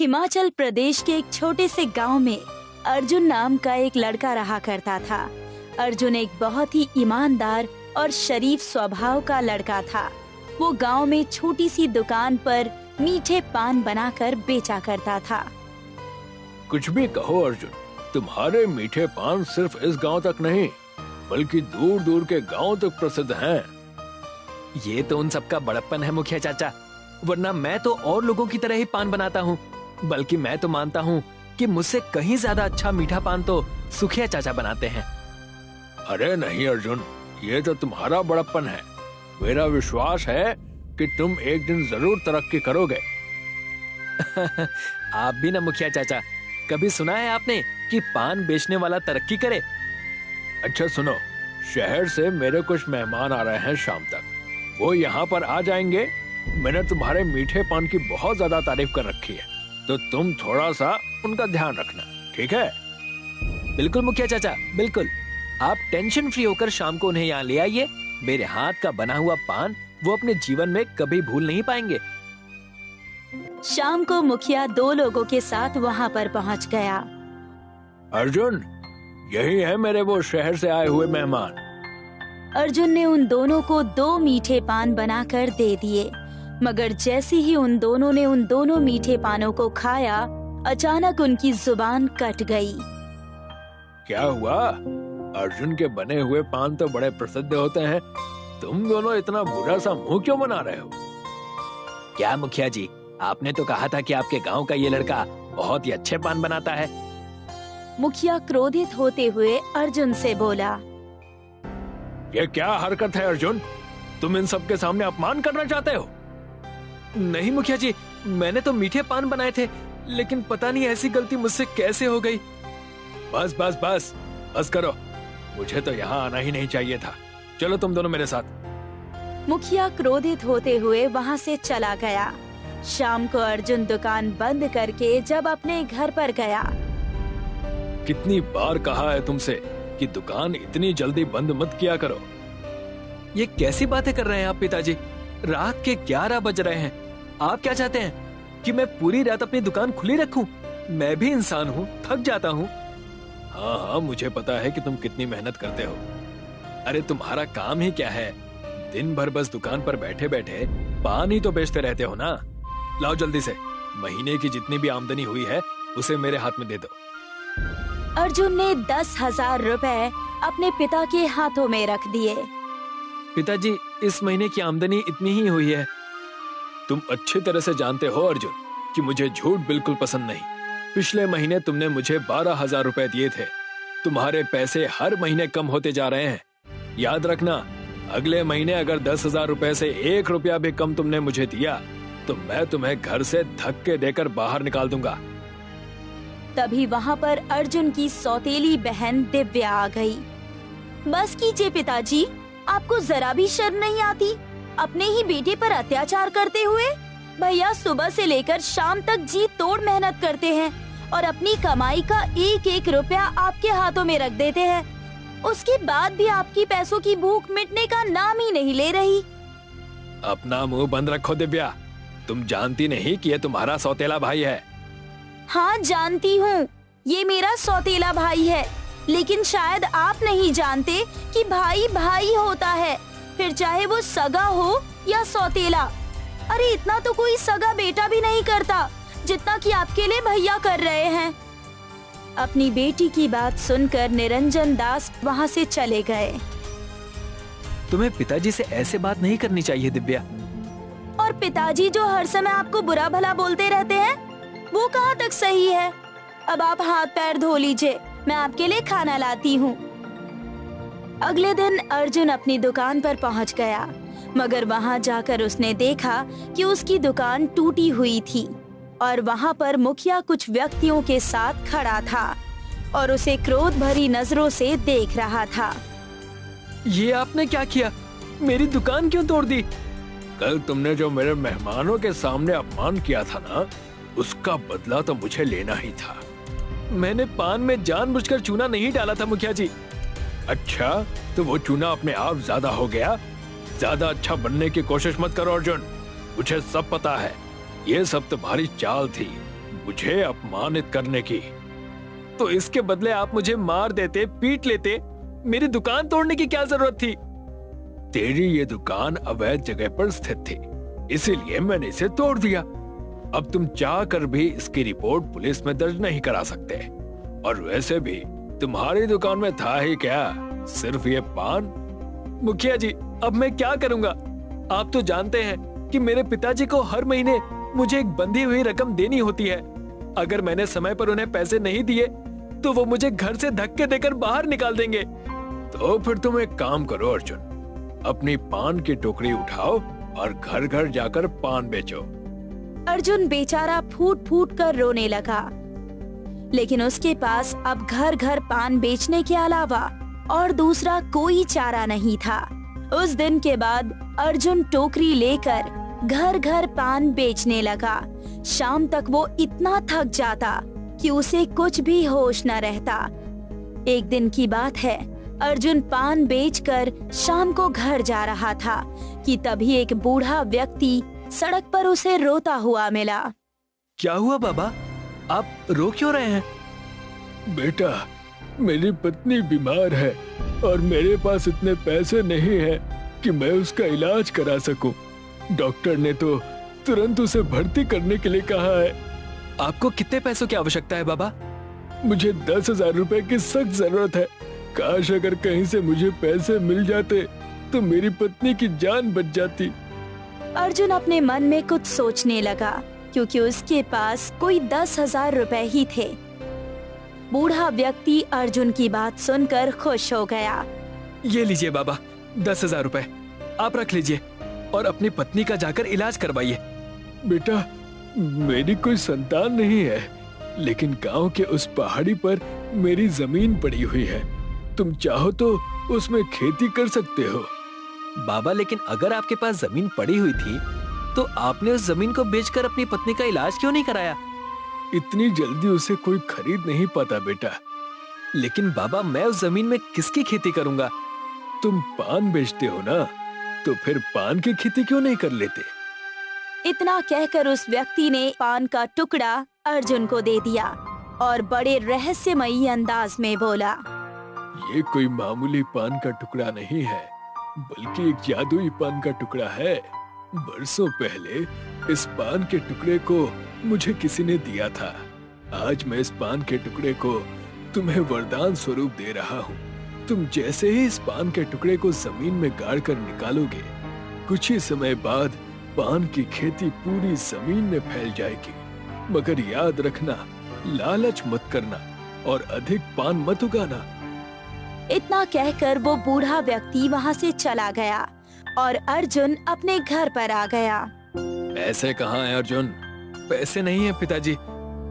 हिमाचल प्रदेश के एक छोटे से गांव में अर्जुन नाम का एक लड़का रहा करता था। अर्जुन एक बहुत ही ईमानदार और शरीफ स्वभाव का लड़का था। वो गांव में छोटी सी दुकान पर मीठे पान बनाकर बेचा करता था। कुछ भी कहो अर्जुन, तुम्हारे मीठे पान सिर्फ इस गांव तक नहीं बल्कि दूर दूर के गांव तक प्रसिद्ध हैं। ये तो उन सबका बड़प्पन है मुखिया चाचा, वरना मैं तो और लोगों की तरह ही पान बनाता हूँ। बल्कि मैं तो मानता हूँ कि मुझसे कहीं ज्यादा अच्छा मीठा पान तो सुखिया चाचा बनाते हैं। अरे नहीं अर्जुन, ये तो तुम्हारा बड़प्पन है। मेरा विश्वास है कि तुम एक दिन जरूर तरक्की करोगे। आप भी ना मुखिया चाचा, कभी सुना है आपने कि पान बेचने वाला तरक्की करे? अच्छा सुनो, शहर से मेरे कुछ मेहमान आ रहे हैं शाम तक, वो यहाँ पर आ जाएंगे। मैंने तुम्हारे मीठे पान की बहुत ज्यादा तारीफ कर रखी है, तो तुम थोड़ा सा उनका ध्यान रखना, ठीक है? बिल्कुल मुखिया चाचा, बिल्कुल। आप टेंशन फ्री होकर शाम को उन्हें यहाँ ले आइए। मेरे हाथ का बना हुआ पान वो अपने जीवन में कभी भूल नहीं पाएंगे। शाम को मुखिया 2 लोगों के साथ वहाँ पर पहुँच गया। अर्जुन, यही है मेरे वो शहर से आए हुए मेहमान। अर्जुन ने उन दोनों को 2 मीठे पान बनाकर दे दिए, मगर जैसे ही उन दोनों ने उन दोनों मीठे पानों को खाया, अचानक उनकी जुबान कट गई। क्या हुआ? अर्जुन के बने हुए पान तो बड़े प्रसिद्ध होते हैं, तुम दोनों इतना बुरा सा मुंह क्यों बना रहे हो? क्या मुखिया जी, आपने तो कहा था कि आपके गांव का ये लड़का बहुत ही अच्छे पान बनाता है। मुखिया क्रोधित होते हुए अर्जुन से बोला, ये क्या हरकत है अर्जुन? तुम इन सबके सामने अपमान करना चाहते हो? नहीं मुखिया जी, मैंने तो मीठे पान बनाए थे, लेकिन पता नहीं ऐसी गलती मुझसे कैसे हो गई। बस बस बस बस करो, मुझे तो यहाँ आना ही नहीं चाहिए था। चलो तुम दोनों मेरे साथ। मुखिया क्रोधित होते हुए वहाँ से चला गया। शाम को अर्जुन दुकान बंद करके जब अपने घर पर गया। कितनी बार कहा है तुमसे कि दुकान इतनी जल्दी बंद मत किया करो। ये कैसी बातें कर रहे हैं आप पिताजी? रात के 11 बज रहे हैं। आप क्या चाहते हैं कि मैं पूरी रात अपनी दुकान खुली रखूं? मैं भी इंसान हूँ, थक जाता हूँ। हाँ हाँ, मुझे पता है कि तुम कितनी मेहनत करते हो। अरे तुम्हारा काम ही क्या है? दिन भर बस दुकान पर बैठे बैठे पान ही तो बेचते रहते हो ना। लाओ जल्दी से, महीने की जितनी भी आमदनी हुई है उसे मेरे हाथ में दे दो। अर्जुन ने 10,000 रुपए अपने पिता के हाथों में रख दिए। पिताजी, इस महीने की आमदनी इतनी ही हुई है। तुम अच्छी तरह से जानते हो अर्जुन कि मुझे झूठ बिल्कुल पसंद नहीं। पिछले महीने तुमने मुझे 12,000 रुपए दिए थे। तुम्हारे पैसे हर महीने कम होते जा रहे हैं। याद रखना, अगले महीने अगर 10,000 रुपए से 1 रुपया भी कम तुमने मुझे दिया तो मैं तुम्हें घर से धक्के देकर बाहर निकाल दूंगा। तभी वहाँ पर अर्जुन की सौतेली बहन दिव्या आ गई। बस कीजिए पिताजी, आपको जरा भी शर्म नहीं आती अपने ही बेटे पर अत्याचार करते हुए? भैया सुबह से लेकर शाम तक जी तोड़ मेहनत करते हैं और अपनी कमाई का 1-1 रुपया आपके हाथों में रख देते हैं। उसके बाद भी आपकी पैसों की भूख मिटने का नाम ही नहीं ले रही। अपना मुंह बंद रखो दिव्या, तुम जानती नहीं कि ये तुम्हारा सौतेला भाई है। हाँ जानती हूँ, ये मेरा सौतेला भाई है, लेकिन शायद आप नहीं जानते कि भाई भाई होता है, फिर चाहे वो सगा हो या सौतेला। अरे इतना तो कोई सगा बेटा भी नहीं करता जितना कि आपके लिए भैया कर रहे हैं। अपनी बेटी की बात सुनकर निरंजन दास वहाँ से चले गए। तुम्हें पिताजी से ऐसे बात नहीं करनी चाहिए दिव्या। और पिताजी जो हर समय आपको बुरा भला बोलते रहते हैं, वो कहाँ तक सही है? अब आप हाथ पैर धो लीजिए, मैं आपके लिए खाना लाती हूँ। अगले दिन अर्जुन अपनी दुकान पर पहुँच गया, मगर वहाँ जाकर उसने देखा कि उसकी दुकान टूटी हुई थी और वहाँ पर मुखिया कुछ व्यक्तियों के साथ खड़ा था और उसे क्रोध भरी नजरों से देख रहा था। ये आपने क्या किया? मेरी दुकान क्यों तोड़ दी? कल तुमने जो मेरे मेहमानों के सामने अपमान किया था ना, उसका बदला तो मुझे लेना ही था। मैंने पान में जानबूझकर चूना नहीं डाला था मुखिया जी। अच्छा, तो वो चूना अपने आप ज्यादा हो गया। ज्यादा अच्छा बनने की कोशिश मत करो अर्जुन, मुझे सब पता है। ये सब तुम्हारी चाल थी, मुझे अपमानित करने की। तो इसके बदले आप मुझे मार देते, पीट लेते, मेरी दुकान तोड़ने की क्या जरूरत थी? तेरी ये दुकान अवैध जगह पर स्थित थी, इसीलिए मैंने इसे तोड़ दिया। अब तुम चाह कर भी इसकी रिपोर्ट पुलिस में दर्ज नहीं करा सकते। और वैसे भी तुम्हारी दुकान में था ही क्या, सिर्फ ये पान। मुखिया जी, अब मैं क्या करूंगा? आप तो जानते हैं कि मेरे पिताजी को हर महीने मुझे एक बंधी हुई रकम देनी होती है। अगर मैंने समय पर उन्हें पैसे नहीं दिए तो वो मुझे घर से धक्के देकर बाहर निकाल देंगे। तो फिर तुम एक काम करो अर्जुन, अपनी पान की टोकरी उठाओ और घर घर जाकर पान बेचो। अर्जुन बेचारा फूट फूट कर रोने लगा, लेकिन उसके पास अब घर घर पान बेचने के अलावा और दूसरा कोई चारा नहीं था। उस दिन के बाद अर्जुन टोकरी लेकर घर घर पान बेचने लगा। शाम तक वो इतना थक जाता कि उसे कुछ भी होश न रहता। एक दिन की बात है, अर्जुन पान बेचकर शाम को घर जा रहा था कि तभी एक बूढ़ा व्यक्ति सड़क पर उसे रोता हुआ मिला। क्या हुआ बाबा, आप रो क्यों रहे हैं? बेटा, मेरी पत्नी बीमार है और मेरे पास इतने पैसे नहीं है कि मैं उसका इलाज करा सकूं। डॉक्टर ने तो तुरंत उसे भर्ती करने के लिए कहा है। आपको कितने पैसों की आवश्यकता है बाबा? मुझे 10,000 रुपए की सख्त जरूरत है। काश अगर कहीं से मुझे पैसे मिल जाते तो मेरी पत्नी की जान बच जाती। अर्जुन अपने मन में कुछ सोचने लगा, क्योंकि उसके पास कोई 10,000 रुपए ही थे। बूढ़ा व्यक्ति अर्जुन की बात सुनकर खुश हो गया। ये लीजिए बाबा, 10,000 रुपए आप रख लीजिए और अपनी पत्नी का जाकर इलाज करवाइए। बेटा, मेरी कोई संतान नहीं है, लेकिन गांव के उस पहाड़ी पर मेरी जमीन पड़ी हुई है। तुम चाहो तो उसमें खेती कर सकते हो। बाबा, लेकिन अगर आपके पास जमीन पड़ी हुई थी तो आपने उस जमीन को बेचकर अपनी पत्नी का इलाज क्यों नहीं कराया? इतनी जल्दी उसे कोई खरीद नहीं पाता बेटा। लेकिन बाबा, मैं उस जमीन में किसकी खेती करूंगा? तुम पान बेचते हो ना, तो फिर पान की खेती क्यों नहीं कर लेते? इतना कहकर उस व्यक्ति ने पान का टुकड़ा अर्जुन को दे दिया और बड़े रहस्यमयी अंदाज में बोला, ये कोई मामूली पान का टुकड़ा नहीं है, बल्कि एक जादुई पान का टुकड़ा है। बरसों पहले इस पान के टुकड़े को मुझे किसी ने दिया था। आज मैं इस पान के टुकड़े को तुम्हें वरदान स्वरूप दे रहा हूँ। तुम जैसे ही इस पान के टुकड़े को जमीन में गाड़ कर निकालोगे, कुछ ही समय बाद पान की खेती पूरी जमीन में फैल जाएगी। मगर याद रखना, लालच मत करना और अधिक पान मत उगाना। इतना कहकर वो बूढ़ा व्यक्ति वहाँ से चला गया और अर्जुन अपने घर पर आ गया। पैसे कहाँ हैं अर्जुन? पैसे नहीं है पिताजी,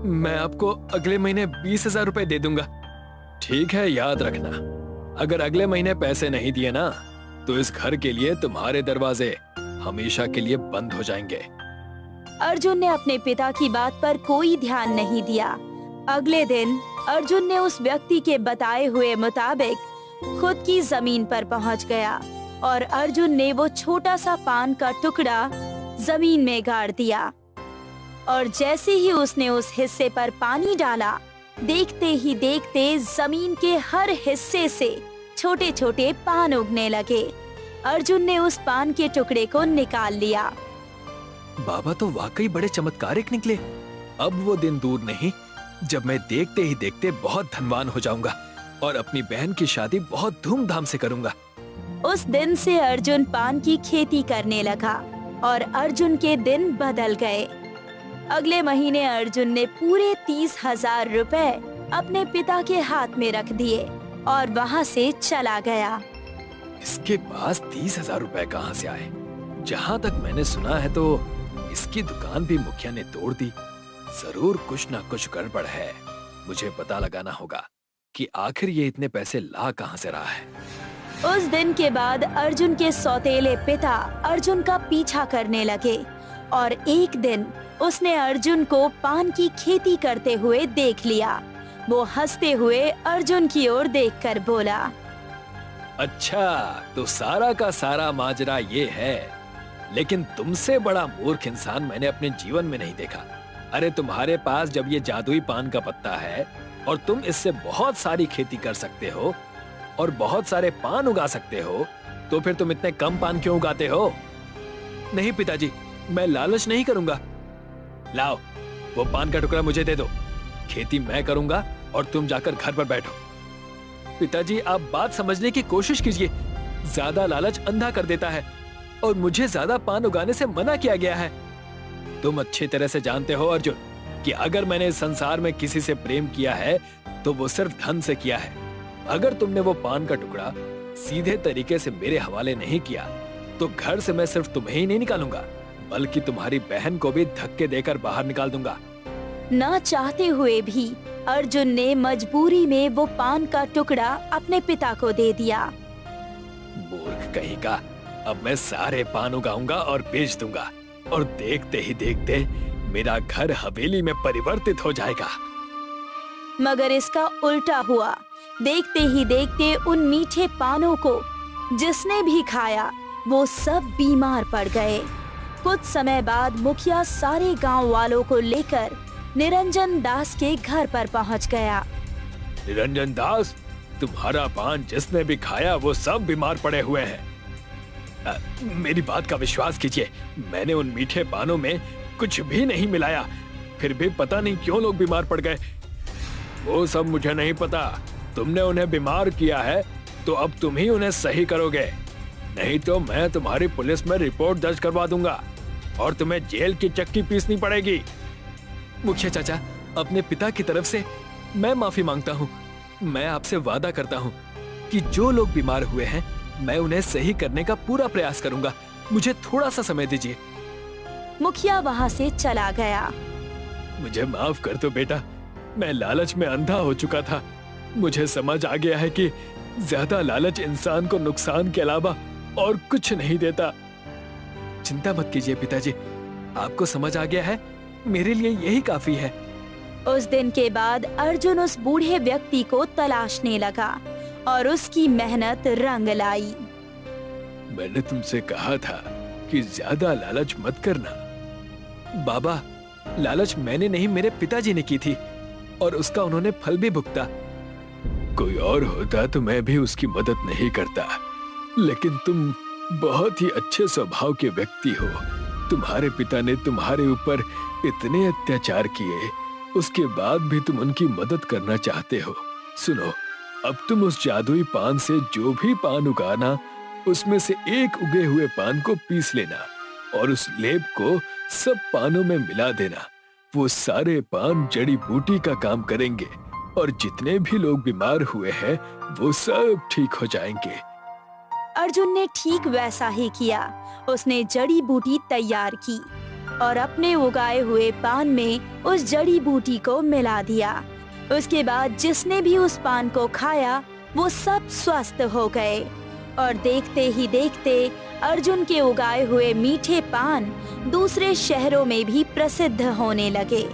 मैं आपको अगले महीने 20,000 रुपए दे दूंगा। ठीक है, याद रखना, अगर अगले महीने पैसे नहीं दिए ना तो इस घर के लिए तुम्हारे दरवाजे हमेशा के लिए बंद हो जाएंगे। अर्जुन ने अपने पिता की बात पर कोई ध्यान नहीं दिया। अगले दिन अर्जुन ने उस व्यक्ति के बताए हुए मुताबिक खुद की जमीन पर पहुंच गया और अर्जुन ने वो छोटा सा पान का टुकड़ा जमीन में गाड़ दिया। और जैसे ही उसने उस हिस्से पर पानी डाला, देखते ही देखते जमीन के हर हिस्से से छोटे छोटे पान उगने लगे। अर्जुन ने उस पान के टुकड़े को निकाल लिया। बाबा तो वाकई बड़े चमत्कारिक निकले। अब वो दिन दूर नहीं जब मैं देखते ही देखते बहुत धनवान हो जाऊंगा और अपनी बहन की शादी बहुत धूमधाम से करूंगा। उस दिन से अर्जुन पान की खेती करने लगा और अर्जुन के दिन बदल गए। अगले महीने अर्जुन ने पूरे 30,000 रुपए अपने पिता के हाथ में रख दिए और वहाँ से चला गया। इसके पास 30,000 रुपए कहाँ से आए? जहाँ तक मैंने सुना है तो इसकी दुकान भी मुखिया ने तोड़ दी। जरूर कुछ ना कुछ गड़बड़ है। मुझे पता लगाना होगा कि आखिर ये इतने पैसे ला कहाँ से रहा है। उस दिन के बाद अर्जुन के सौतेले पिता अर्जुन का पीछा करने लगे और एक दिन उसने अर्जुन को पान की खेती करते हुए देख लिया। वो हंसते हुए अर्जुन की ओर देखकर बोला, अच्छा, तो सारा का सारा माजरा ये है। लेकिन तुमसे बड़ा मूर्ख इंसान मैंने अपने जीवन में नहीं देखा। अरे तुम्हारे पास जब ये जादुई पान का पत्ता है और तुम इससे बहुत सारी खेती कर सकते हो और बहुत सारे पान उगा सकते हो, तो फिर तुम इतने कम पान क्यों उगाते हो? नहीं पिताजी, मैं लालच नहीं करूंगा। लाओ, वो पान का टुकड़ा मुझे दे दो। खेती मैं करूंगा और तुम जाकर घर पर बैठो। पिताजी, आप बात समझने की कोशिश कीजिए। ज्यादा लालच अंधा कर देता है और मुझे ज्यादा पान उगाने से मना किया गया है। तुम अच्छी तरह से जानते हो अर्जुन कि अगर मैंने इस संसार में किसी से प्रेम किया है तो वो सिर्फ धन से किया है। अगर तुमने वो पान का टुकड़ा सीधे तरीके से मेरे हवाले नहीं किया तो घर से मैं सिर्फ तुम्हें ही नहीं निकालूंगा बल्कि तुम्हारी बहन को भी धक्के देकर बाहर निकाल दूंगा। न चाहते हुए भी अर्जुन ने मजबूरी में वो पान का टुकड़ा अपने पिता को दे दिया। मूर्ख कहीं का, अब मैं सारे पान उगाऊंगा और बेच दूंगा और देखते ही देखते मेरा घर हवेली में परिवर्तित हो जाएगा। मगर इसका उल्टा हुआ। देखते ही देखते उन मीठे पानों को जिसने भी खाया वो सब बीमार पड़ गए। कुछ समय बाद मुखिया सारे गांव वालों को लेकर निरंजन दास के घर पर पहुंच गया। निरंजन दास, तुम्हारा पान जिसने भी खाया वो सब बीमार पड़े हुए हैं। मेरी बात का विश्वास कीजिए, मैंने उन मीठे पानों में कुछ भी नहीं मिलाया, फिर भी पता नहीं क्यों लोग बीमार पड़ गए। वो सब मुझे नहीं पता। तुमने उन्हें बीमार किया है तो अब तुम ही उन्हें सही करोगे, नहीं तो मैं तुम्हारी पुलिस में रिपोर्ट दर्ज करवा दूंगा और तुम्हें जेल की चक्की पीसनी पड़ेगी। मुखिया चाचा, अपने पिता की तरफ से मैं माफी मांगता हूँ। मैं आपसे वादा करता हूँ कि जो लोग बीमार हुए हैं मैं उन्हें सही करने का पूरा प्रयास करूंगा। मुझे थोड़ा सा समय दीजिए। मुखिया वहाँ से चला गया। मुझे माफ कर दो बेटा, मैं लालच में अंधा हो चुका था। मुझे समझ आ गया है कि ज्यादा लालच इंसान को नुकसान के अलावा और कुछ नहीं देता। चिंता मत कीजिए पिताजी, आपको समझ आ गया है, मेरे लिए यही काफी है। उस दिन के बाद अर्जुन उस बूढ़े व्यक्ति को तलाशने लगा और उसकी मेहनत रंग लाई। मैंने तुमसे कहा था कि ज्यादा लालच मत करना। बाबा, लालच मैंने नहीं, मेरे पिताजी ने की थी और उसका उन्होंने फल भी भुगता। कोई और होता तो मैं भी उसकी मदद नहीं करता, लेकिन तुम बहुत ही अच्छे स्वभाव के व्यक्ति हो। तुम्हारे पिता ने तुम्हारे ऊपर इतने अत्याचार किए, उसके बाद भी तुम उनकी मदद करना चाहते हो। सुनो, अब तुम उस जादुई पान से जो भी पान उगाना, उसमें से एक उगे हुए पान को पीस लेना और उस लेप को सब पानों में मिला देना। वो सारे पान जड़ी बूटी का काम करेंगे और जितने भी लोग बीमार हुए हैं वो सब ठीक हो जाएंगे। अर्जुन ने ठीक वैसा ही किया। उसने जड़ी बूटी तैयार की और अपने उगाए हुए पान में उस जड़ी बूटी को मिला दिया। उसके बाद जिसने भी उस पान को खाया वो सब स्वस्थ हो गए और देखते ही देखते अर्जुन के उगाए हुए मीठे पान दूसरे शहरों में भी प्रसिद्ध होने लगे।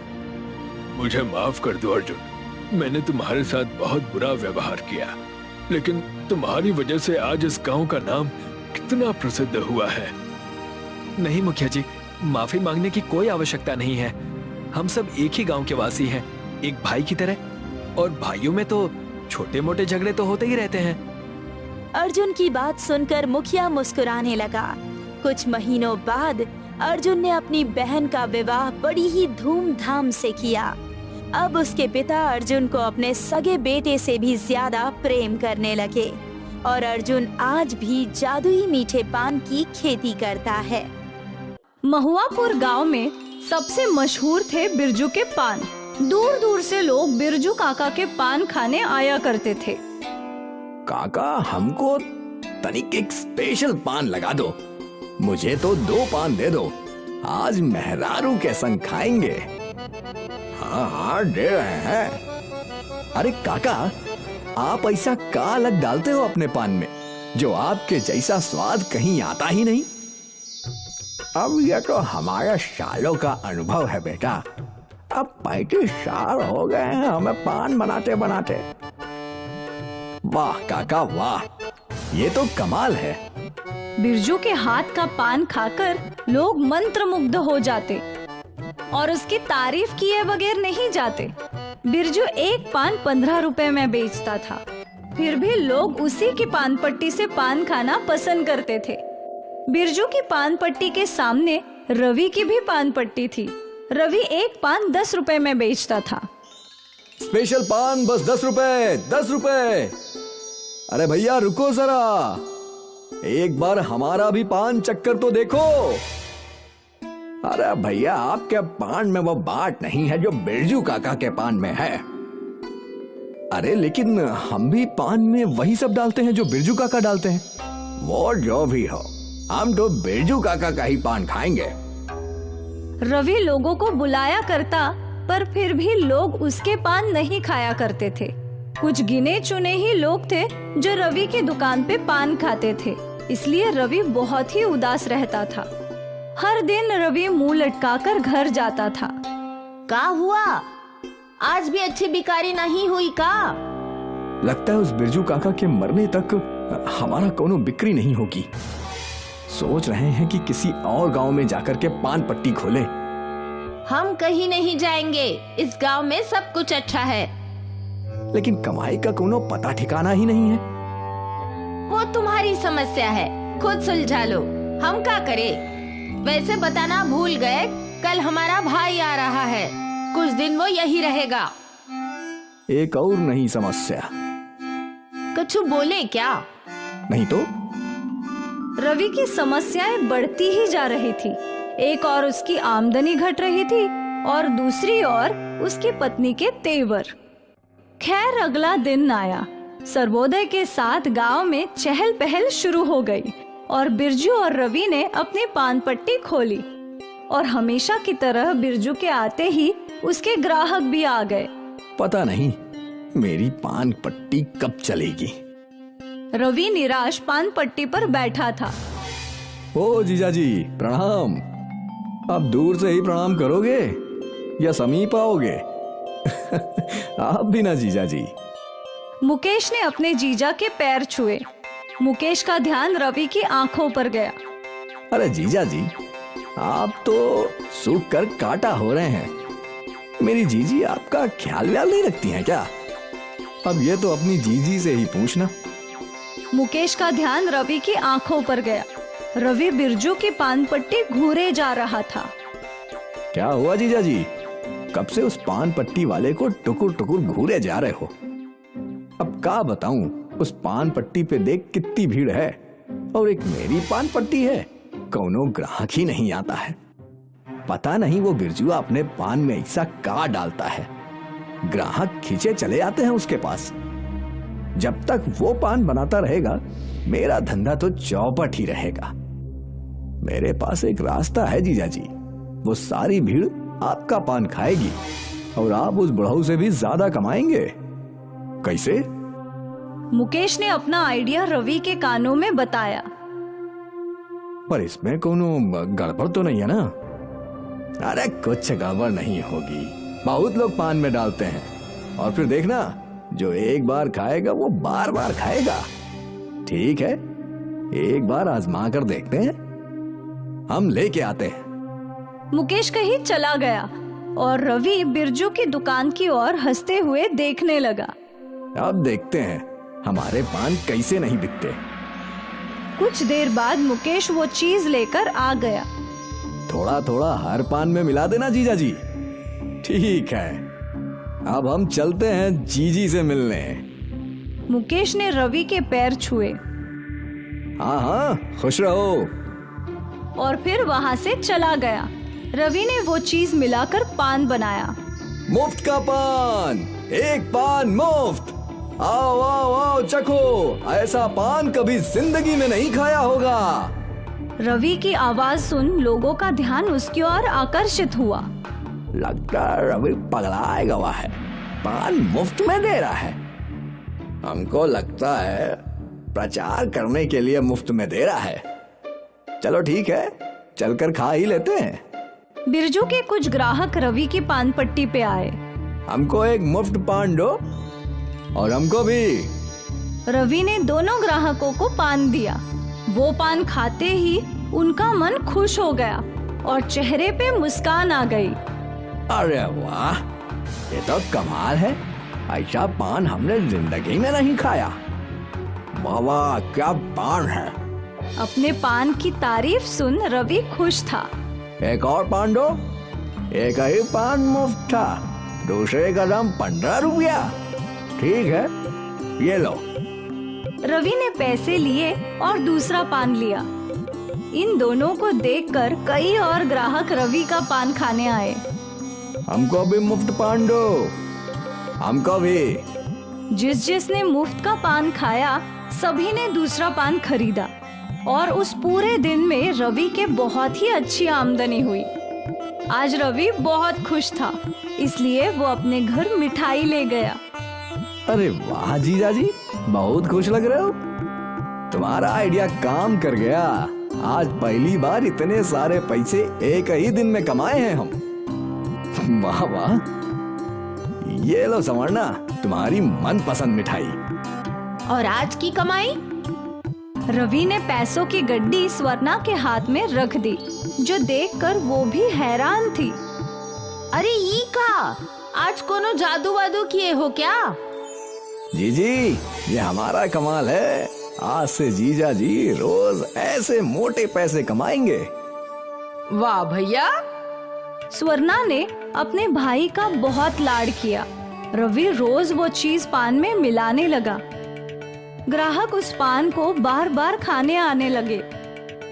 मुझे माफ कर दो अर्जुन, मैंने तुम्हारे साथ बहुत बुरा व्यवहार किया, लेकिन तुम्हारी वजह से आज इस गांव का नाम कितना प्रसिद्ध हुआ है। नहीं मुखिया जी, माफी मांगने की कोई आवश्यकता नहीं है। हम सब एक ही गांव के वासी हैं, एक भाई की तरह, और भाइयों में तो छोटे मोटे झगड़े तो होते ही रहते हैं। अर्जुन की बात सुनकर मुखिया मुस्कुराने लगा। कुछ महीनों बाद अर्जुन ने अपनी बहन का विवाह बड़ी ही धूमधाम से किया। अब उसके पिता अर्जुन को अपने सगे बेटे से भी ज्यादा प्रेम करने लगे और अर्जुन आज भी जादुई मीठे पान की खेती करता है। महुआपुर गांव में सबसे मशहूर थे बिरजू के पान। दूर दूर से लोग बिरजू काका के पान खाने आया करते थे। काका, हमको तनिक एक स्पेशल पान लगा दो। मुझे तो 2 पान दे दो, आज मेहरारू के संग खाएंगे। हाँ हाँ, दे रहे हैं। अरे काका, आप ऐसा क्या अलग डालते हो अपने पान में जो आपके जैसा स्वाद कहीं आता ही नहीं? अब यह तो हमारा सालों का अनुभव है बेटा। अब 35 साल हो गए हैं हमें पान बनाते बनाते। वाह काका वाह, ये तो कमाल है। बिरजू के हाथ का पान खाकर लोग मंत्रमुग्ध हो जाते। और उसकी तारीफ किए बगैर नहीं जाते। बिरजू एक पान 15 रुपए में बेचता था, फिर भी लोग उसी की पान पट्टी से पान खाना पसंद करते थे। बिरजू की पान पट्टी के सामने रवि की भी पान पट्टी थी। रवि एक पान 10 रुपए में बेचता था। स्पेशल पान बस 10 रुपए, 10 रुपए। अरे भैया रुको जरा, एक बार हमारा भी पान चक्कर तो देखो। अरे भैया आपके पान में वो बात नहीं है जो बिरजू काका के पान में है। अरे लेकिन हम भी पान में वही सब डालते हैं जो बिरजू काका डालते हैं। वो जो भी हो, हम तो बिरजू काका का ही पान खाएंगे। रवि लोगों को बुलाया करता, पर फिर भी लोग उसके पान नहीं खाया करते थे। कुछ गिने चुने ही लोग थे जो रवि की दुकान पे पान खाते थे, इसलिए रवि बहुत ही उदास रहता था। हर दिन रवि मुंह लटकाकर घर जाता था। का हुआ? आज भी अच्छी बिकारी नहीं हुई का? लगता है उस बिरजू काका के मरने तक हमारा कोनो बिक्री नहीं होगी। सोच रहे हैं कि किसी और गांव में जाकर के पान पट्टी खोले। हम कहीं नहीं जाएंगे, इस गांव में सब कुछ अच्छा है। लेकिन कमाई का कोनो पता ठिकाना ही नहीं है। वो तुम्हारी समस्या है, खुद सुलझा लो। हम क्या करें? वैसे बताना भूल गए, कल हमारा भाई आ रहा है, कुछ दिन वो यही रहेगा। एक और नहीं समस्या। कुछ बोले क्या? नहीं तो। रवि की समस्याएं बढ़ती ही जा रही थी। एक और उसकी आमदनी घट रही थी और दूसरी ओर उसकी पत्नी के तेवर। खैर अगला दिन आया। सर्वोदय के साथ गांव में चहल पहल शुरू हो गई और बिरजू और रवि ने अपनी पान पट्टी खोली। और हमेशा की तरह बिरजू के आते ही उसके ग्राहक भी आ गए। पता नहीं मेरी पान पट्टी कब चलेगी। रवि निराश पान पट्टी पर बैठा था। ओ जीजाजी प्रणाम। आप दूर से ही प्रणाम करोगे या समीप आओगे? आप भी ना जीजाजी। मुकेश ने अपने जीजा के पैर छुए। मुकेश का ध्यान रवि की आंखों पर गया। अरे जीजाजी आप तो सूख कर काटा हो रहे हैं। मेरी जीजी आपका ख्याल व्याल नहीं रखती हैं क्या? अब ये तो अपनी जीजी से ही पूछना। मुकेश का ध्यान रवि की आंखों पर गया। रवि बिरजू की पान पट्टी घूरे जा रहा था। क्या हुआ जीजाजी? कब से उस पान पट्टी वाले को टुकुर टुकुर घूरे जा रहे हो? अब क्या बताऊं, उस पान पट्टी पे देख कितनी भीड़ है और एक मेरी पान पट्टी है, कौनो ग्राहक ही नहीं आता है। पता नहीं वो बिरजू अपने पान में ऐसा क्या डालता है, ग्राहक खींचे चले आते हैं उसके पास। जब तक वो पान बनाता रहेगा मेरा धंधा तो चौपट ही रहेगा। मेरे पास एक रास्ता है जीजाजी, वो सारी भीड़ आपका पान खाएगी और आप उस बुढ़ऊ से भी ज्यादा कमाएंगे। कैसे? मुकेश ने अपना आइडिया रवि के कानों में बताया। पर इसमें कोनो गड़बड़ तो नहीं है ना? अरे कुछ गड़बड़ नहीं होगी, बहुत लोग पान में डालते हैं और फिर देखना जो एक बार खाएगा वो बार बार खाएगा। ठीक है, एक बार आजमा कर देखते हैं, हम लेके आते हैं। मुकेश कहीं चला गया और रवि बिरजू की दुकान की ओर हंसते हुए देखने लगा। अब देखते हैं हमारे पान कैसे नहीं बिकते। कुछ देर बाद मुकेश वो चीज लेकर आ गया। थोड़ा थोड़ा हर पान में मिला देना जीजाजी। ठीक है, अब हम चलते हैं जीजी से मिलने। मुकेश ने रवि के पैर छुए। हाँ हाँ, खुश रहो। और फिर वहाँ से चला गया। रवि ने वो चीज मिलाकर पान बनाया। मुफ्त का पान, एक पान मुफ्त। आओ आओ आओ चखो, ऐसा पान कभी जिंदगी में नहीं खाया होगा। रवि की आवाज सुन लोगों का ध्यान उसकी ओर आकर्षित हुआ। लगता है रवि पगला गया है, पान मुफ्त में दे रहा है। हमको लगता है प्रचार करने के लिए मुफ्त में दे रहा है। चलो ठीक है, चलकर खा ही लेते हैं। बिरजू के कुछ ग्राहक रवि की पान पट्टी पे आए। हमको एक मुफ्त पान दो और हमको भी। रवि ने दोनों ग्राहकों को पान दिया। वो पान खाते ही उनका मन खुश हो गया और चेहरे पे मुस्कान आ गई। अरे वाह, ये तो कमाल है। ऐसा पान हमने जिंदगी में नहीं खाया। वाह वाह, क्या पान है। अपने पान की तारीफ सुन रवि खुश था। एक और पान दो। एक ही पान मुफ्त था, दूसरे का दाम 15 रुपया। ठीक है, ये लो। रवि ने पैसे लिए और दूसरा पान लिया। इन दोनों को देखकर कई और ग्राहक रवि का पान खाने आए। हमको भी मुफ्त पान दो, हमको भी। जिसने मुफ्त का पान खाया, सभी ने दूसरा पान खरीदा और उस पूरे दिन में रवि के बहुत ही अच्छी आमदनी हुई। आज रवि बहुत खुश था, इसलिए वो अपने घर मिठाई ले गया। अरे वाह जीजा जी, बहुत खुश लग रहे हो। तुम्हारा आइडिया काम कर गया। आज पहली बार इतने सारे पैसे एक ही दिन में कमाए हैं हम। वाह वाह, ये लो संवरना, तुम्हारी मनपसंद मिठाई। और आज की कमाई? रवि ने पैसों की गड्डी स्वर्णा के हाथ में रख दी, जो देखकर वो भी हैरान थी। अरे ये का, आज कोनो जादू वादू किए हो क्या? जीजी, ये हमारा कमाल है। आज से जीजा जी रोज ऐसे मोटे पैसे कमाएंगे। वाह भैया। स्वर्णा ने अपने भाई का बहुत लाड किया। रवि रोज वो चीज पान में मिलाने लगा। ग्राहक उस पान को बार बार खाने आने लगे।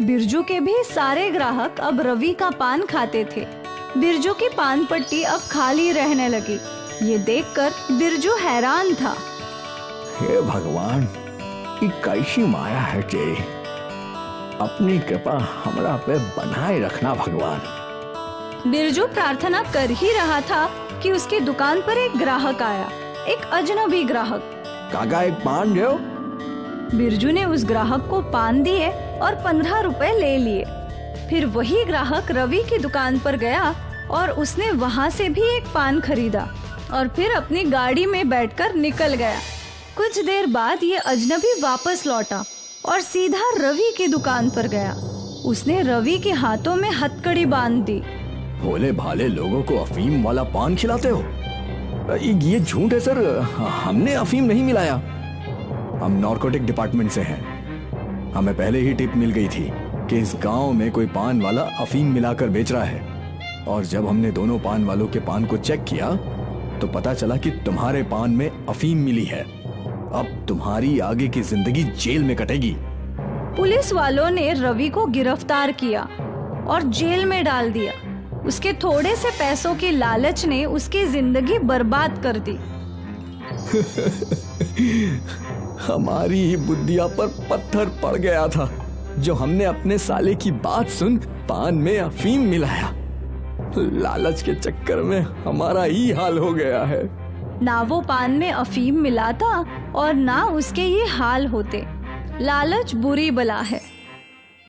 बिरजू के भी सारे ग्राहक अब रवि का पान खाते थे। बिरजू की पान पट्टी अब खाली रहने लगी। ये देखकर बिरजू हैरान था। हे भगवान, ये कैसी माया है जे। अपनी कृपा हमरा पे बनाए रखना भगवान। बिरजू प्रार्थना कर ही रहा था कि उसकी दुकान पर एक ग्राहक आया, एक अजनबी ग्राहक। काका, एक पान दो। बिरजू ने उस ग्राहक को पान दिए और 15 रुपए ले लिए। फिर वही ग्राहक रवि की दुकान पर गया और उसने वहाँ से भी एक पान खरीदा और फिर अपनी गाड़ी में बैठकर निकल गया। कुछ देर बाद ये अजनबी वापस लौटा और सीधा रवि की दुकान पर गया। उसने रवि के हाथों में हथकड़ी बांध दी। भोले भाले लोगों को अफीम वाला पान खिलाते हो? ये झूठ है सर, हमने अफीम नहीं मिलाया। हम नारकोटिक डिपार्टमेंट से हैं। हमें पहले ही टिप मिल गई थी कि इस गांव में कोई पान वाला अफीम मिलाकर बेच रहा है। और जब हमने दोनों पान वालों के पान को चेक किया तो पता चला कि तुम्हारे पान में अफीम मिली है। अब तुम्हारी आगे की जिंदगी जेल में कटेगी। पुलिस वालों ने रवि को गिरफ्तार किया और जेल में डाल दिया। उसके थोड़े से पैसों की लालच ने उसकी जिंदगी बर्बाद कर दी। हमारी ही बुद्धिया पर पत्थर पड़ गया था, जो हमने अपने साले की बात सुन पान में अफीम मिलाया। लालच के चक्कर में हमारा ही हाल हो गया है। ना वो पान में अफीम मिलाता और ना उसके ये हाल होते। लालच बुरी बला है।